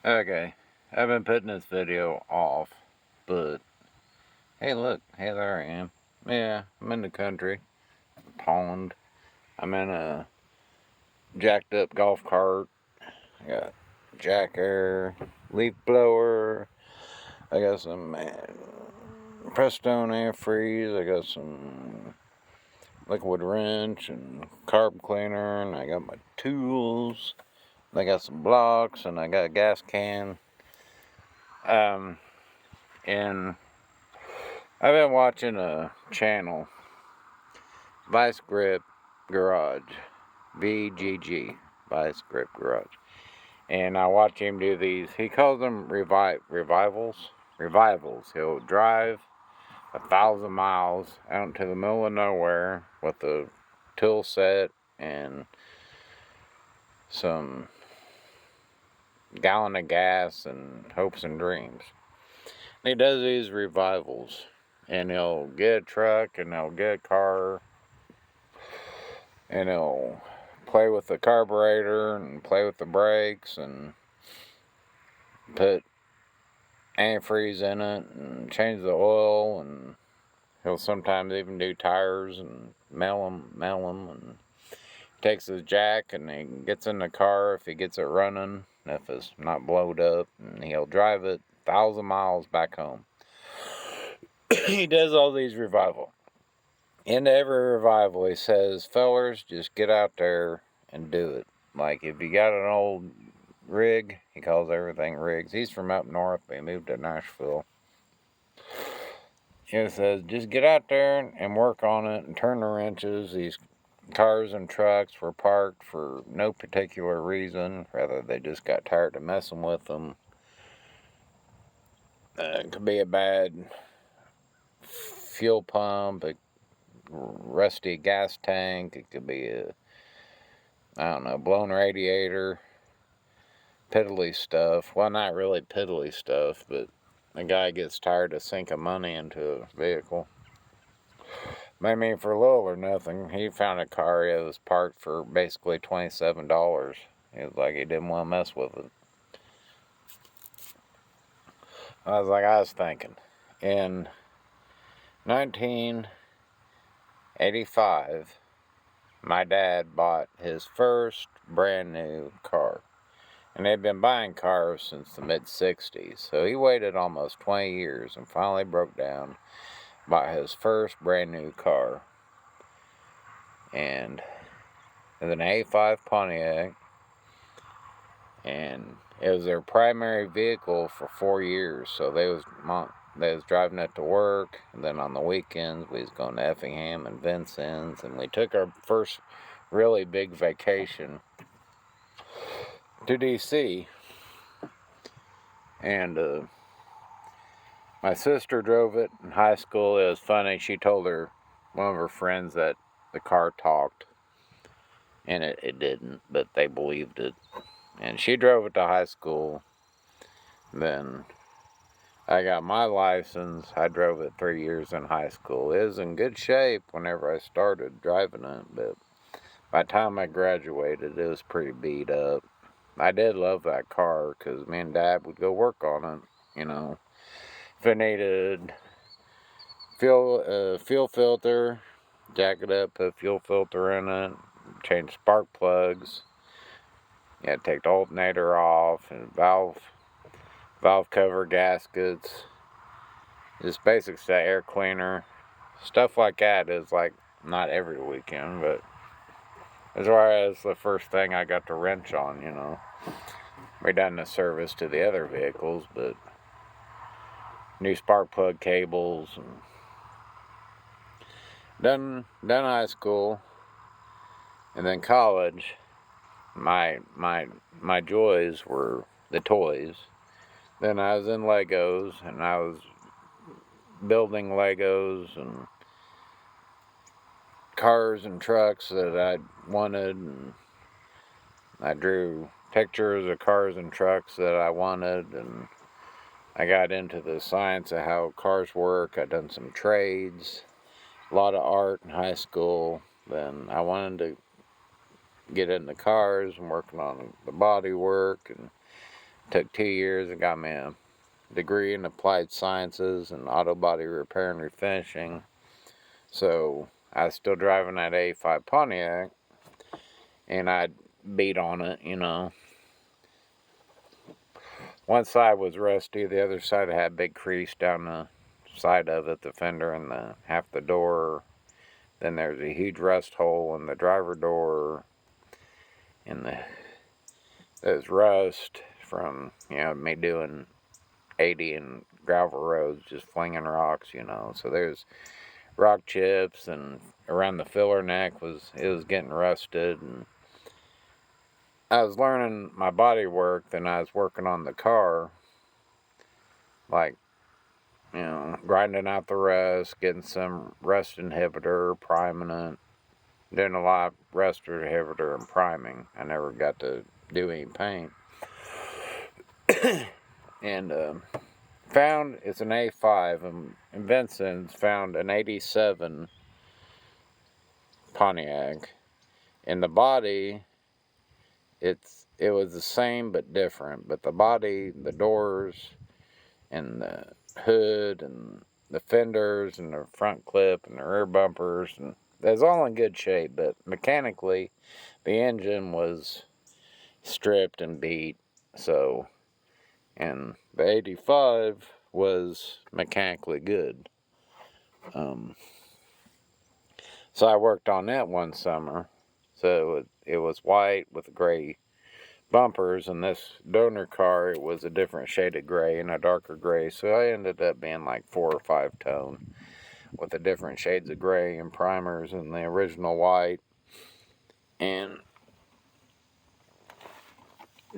Okay, I've been putting this video off, but hey, look, hey, there I am. Yeah, I'm in the country, pond. I'm in a jacked up golf cart. I got jacker, leaf blower. I got some Prestone antifreeze. I got some liquid wrench and carb cleaner, and I got my tools. I got some blocks, and I got a gas can. And I've been watching a channel, Vice Grip Garage, VGG, Vice Grip Garage, and I watch him do these. He calls them revivals. He'll drive 1,000 miles out into the middle of nowhere with a tool set and some gallon of gas and hopes and dreams. And he does these revivals, and he'll get a truck and he'll get a car and he'll play with the carburetor and play with the brakes and put antifreeze in it and change the oil, and he'll sometimes even do tires and mail them, and takes his jack and he gets in the car if he gets it running, if it's not blowed up, and he'll drive it 1,000 miles back home. He does all these revival. In every revival, he says, "Fellers, just get out there and do it." Like if you got an old rig, he calls everything rigs. He's from up north, but he moved to Nashville. He says, just get out there and work on it and turn the wrenches. These cars and trucks were parked for no particular reason. Rather, they just got tired of messing with them. It could be a bad fuel pump, a rusty gas tank. It could be blown radiator. Piddly stuff. Well, not really piddly stuff, but a guy gets tired of sinking money into a vehicle. I mean, for little or nothing, he found a car that was parked for basically $27. He was like, he didn't want to mess with it. I was thinking, in 1985, my dad bought his first brand new car. And they'd been buying cars since the mid-60s. So he waited almost 20 years and finally broke down, bought his first brand new car. And it was an A5 Pontiac. And it was their primary vehicle for 4 years. So they was driving it to work. And then on the weekends, we was going to Effingham and Vincennes. And we took our first really big vacation to D.C. And my sister drove it in high school. It was funny. She told one of her friends that the car talked, and it didn't, but they believed it. And she drove it to high school. Then I got my license. I drove it 3 years in high school. It was in good shape whenever I started driving it, but by the time I graduated, it was pretty beat up. I did love that car because me and Dad would go work on it, If it needed fuel filter, jack it up, put a fuel filter in it, change spark plugs. Yeah, take the alternator off and valve cover gaskets. Just basic stuff, air cleaner, stuff like that is like not every weekend, but as far as the first thing I got to wrench on, we done the service to the other vehicles, but new spark plug cables and done high school, and then college. My joys were the toys. Then I was in Legos, and I was building Legos and cars and trucks that I wanted, and I drew pictures of cars and trucks that I wanted, and I got into the science of how cars work. I done some trades, a lot of art in high school. Then I wanted to get into cars and working on the body work, and Took 2 years and got me a degree in applied sciences and auto body repair and refinishing. So I was still driving that A5 Pontiac, and I'd beat on it, you know. One side was rusty, the other side had a big crease down the side of it, the fender and the half the door. Then there's a huge rust hole in the driver door, and there's rust from, you know, me doing 80 in gravel roads, just flinging rocks, you know. So there's rock chips, and around the filler neck was getting rusted, and I was learning my body work, then I was working on the car, like, you know, grinding out the rust, getting some rust inhibitor, priming it, doing a lot of rust inhibitor and priming. I never got to do any paint. And found it's an A5, and Vincent's found an 87 Pontiac. In the body, it was the same but different, but the body, the doors, and the hood, and the fenders, and the front clip, and the rear bumpers, and that's all in good shape, but mechanically, the engine was stripped and beat, so, and the 85 was mechanically good. So I worked on that one summer. So it was white with gray bumpers, and this donor car, it was a different shade of gray and a darker gray. So I ended up being like 4 or 5 tone with the different shades of gray and primers and the original white. And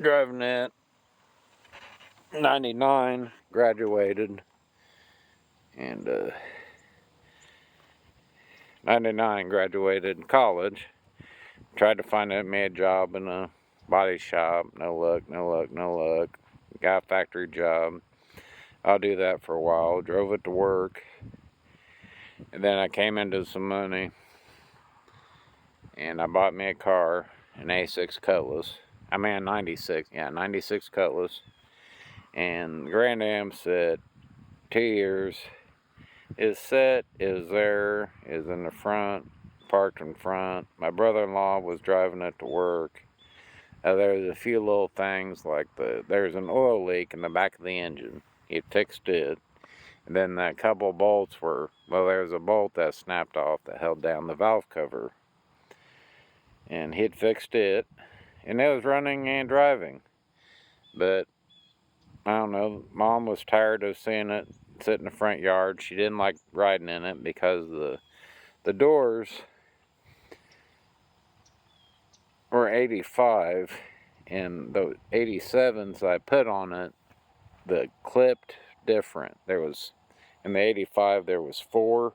driving that, 99, graduated, and 99 graduated college. Tried to find me a job in a body shop. No luck, no luck, no luck. Got a factory job. I'll do that for a while. Drove it to work. And then I came into some money. And I bought me a car, an A6 Cutlass. I mean a 96. Yeah, 96 Cutlass. And the Grand Am said 2 years. Is set, is there, is in the front, parked in front. My brother-in-law was driving it to work. There's a few little things like there's an oil leak in the back of the engine. He fixed it. And then a couple of bolts were, well, there was a bolt that snapped off that held down the valve cover. And he'd fixed it. And it was running and driving. But, I don't know, Mom was tired of seeing it sit in the front yard. She didn't like riding in it because the doors were 85, and the 87s I put on it, the clipped different. There was, in the 85 there was 4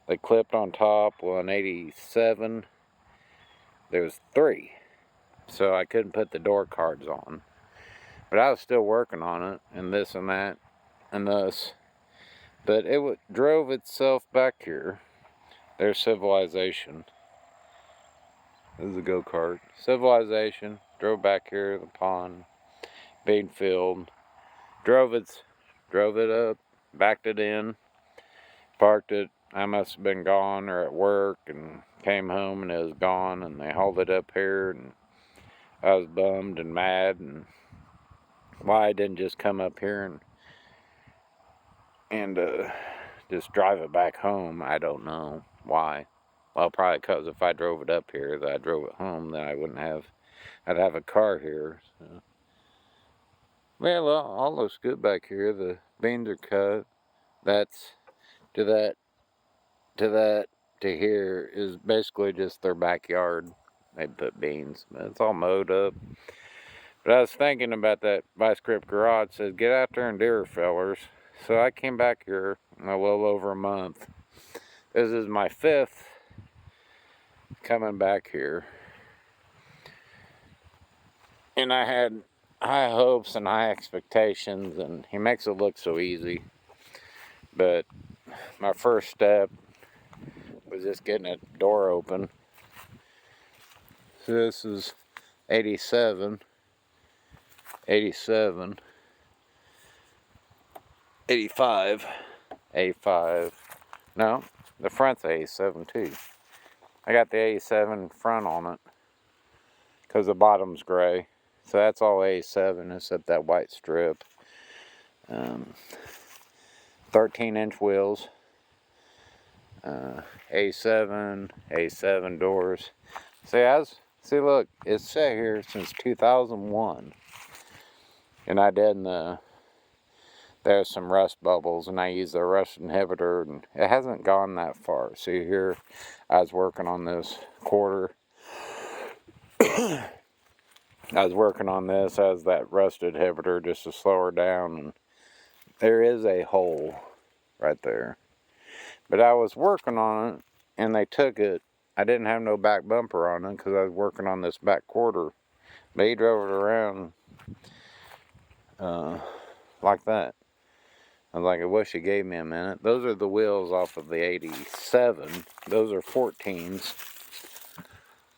that clipped on top. Well, in 87 there was 3, so I couldn't put the door cards on. But I was still working on it, and this and that and this. But it drove itself back here. There's Civilization. This is a go-kart. Civilization drove back here, the pond, bean field. Drove it up, backed it in, parked it. I must have been gone or at work, and came home and it was gone, and they hauled it up here, and I was bummed and mad, and why I didn't just come up here and just drive it back home, I don't know why. Well, probably because if I drove it up here, that I drove it home, then I'd have a car here. So. Well, all looks good back here. The beans are cut. That's to here is basically just their backyard. They put beans, but it's all mowed up. But I was thinking about that vice grip garage. Says get out there and do her, fellers. So I came back here in a little over a month. This is my 5th coming back here, and I had high hopes and high expectations, and he makes it look so easy. But my first step was just getting a door open. So this is 87, 87, 85, 85. No, the front's 87 too. I got the 87 front on it because the bottom's gray. So that's all 87 except that white strip. 13-inch wheels. A7, A7 doors. See, look, it's sat here since 2001. And I did there's some rust bubbles, and I used the rust inhibitor, and it hasn't gone that far. See here, I was working on this quarter. I was working on this as that rust inhibitor just to slow her down, and there is a hole right there. But I was working on it, and they took it. I didn't have no back bumper on it because I was working on this back quarter. They drove it around like that. I was like, I wish he gave me a minute. Those are the wheels off of the 87. Those are 14s.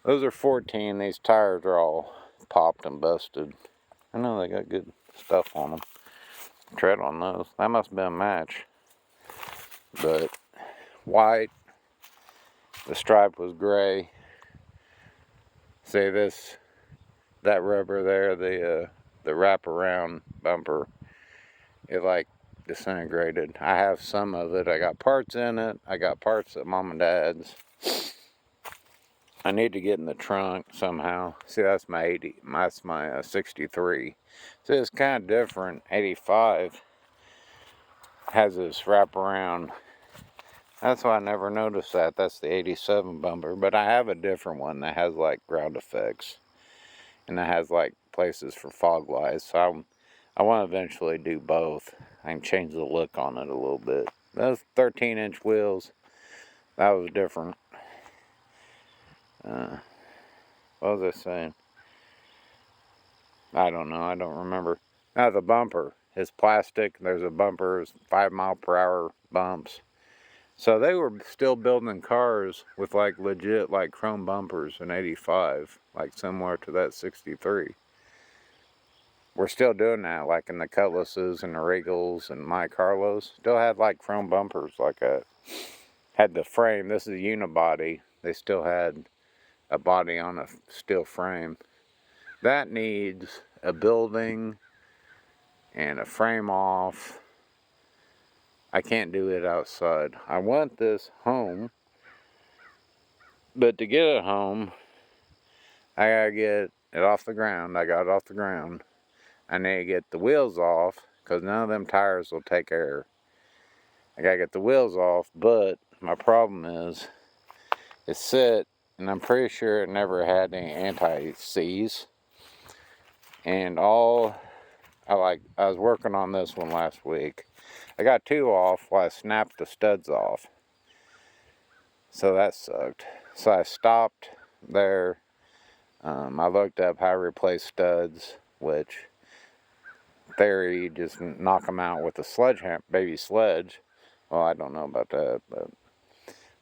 Those are 14. These tires are all popped and busted. I know they got good stuff on them. Tread on those. That must have been a match. But white. The stripe was gray. See that rubber there, the wraparound bumper, it like disintegrated. I have some of it. I got parts in it. I got parts at Mom and Dad's. I need to get in the trunk somehow. See, that's my 80. That's my 63. See, it's kind of different. 85 has this wraparound. That's why I never noticed that. That's the 87 bumper. But I have a different one that has like ground effects. And that has like places for fog lights. So I want to eventually do both. I can change the look on it a little bit. Those 13-inch wheels, that was different. What was I saying? I don't know. I don't remember. Now the bumper is plastic. There's a bumper, 5-mile-per-hour bumps. So they were still building cars with like legit like chrome bumpers in 85, like similar to that 63. We're still doing that, like in the Cutlasses and the Regals and my Carlos. Still had like chrome bumpers like that. Had the frame. This is a unibody. They still had a body on a steel frame. That needs a building and a frame off. I can't do it outside. I want this home, but to get it home, I gotta get it off the ground. I got it off the ground. I need to get the wheels off because none of them tires will take air. I gotta get the wheels off, but my problem is it's set, and I'm pretty sure it never had any anti-seize. And I was working on this one last week. I got 2 off while I snapped the studs off. So that sucked. So I stopped there. I looked up how to replace studs, which theory, you just knock them out with a baby sledge. Well, I don't know about that,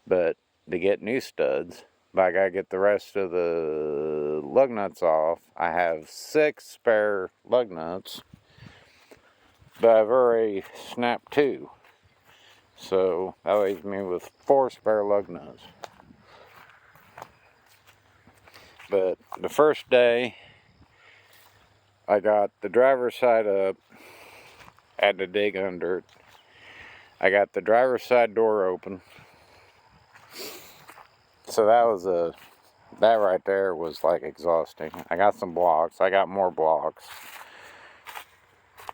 but to get new studs, but I gotta get the rest of the lug nuts off. I have 6 spare lug nuts, but I've already snapped 2. So that leaves me with 4 spare lug nuts. But the first day, I got the driver's side up, had to dig under it. I got the driver's side door open. So that right there was like exhausting. I got some blocks. I got more blocks.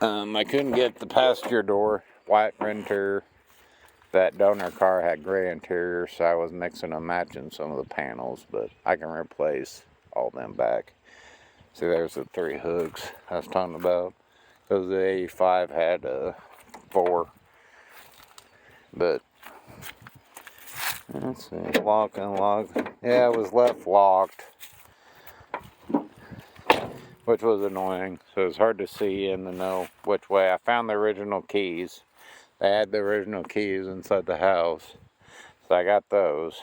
I couldn't get the passenger door, white interior. That donor car had gray interior, so I was mixing and matching some of the panels, but I can replace all them back. See, there's the 3 hooks I was talking about. Because the 85 had 4. But, let's see, lock, unlock. Yeah, it was left locked, which was annoying. So it was hard to see and to know which way. I found the original keys. They had the original keys inside the house. So I got those.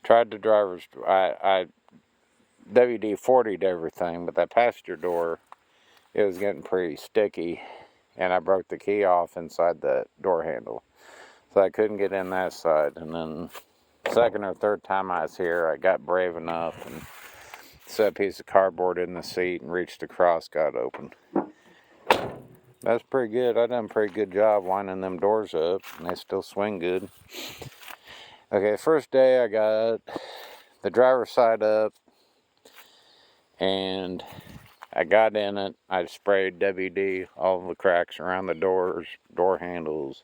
Tried the driver's, I WD-40'd everything, but that passenger door it was getting pretty sticky, and I broke the key off inside the door handle. So I couldn't get in that side. And then second or third time I was here, I got brave enough and set a piece of cardboard in the seat and reached across, got open. That's pretty good. I done a pretty good job winding them doors up, and they still swing good. Okay, first day I got the driver's side up, and I got in it. I sprayed WD all the cracks around the doors, door handles,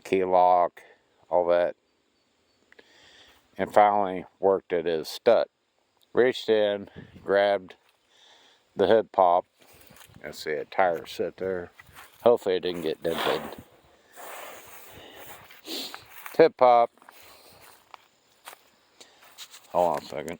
key lock, all that, and finally worked it as stuck. Reached in, grabbed the hood pop. Let's see, a tire sit there. Hopefully it didn't get dented. Tip pop. Hold on a second.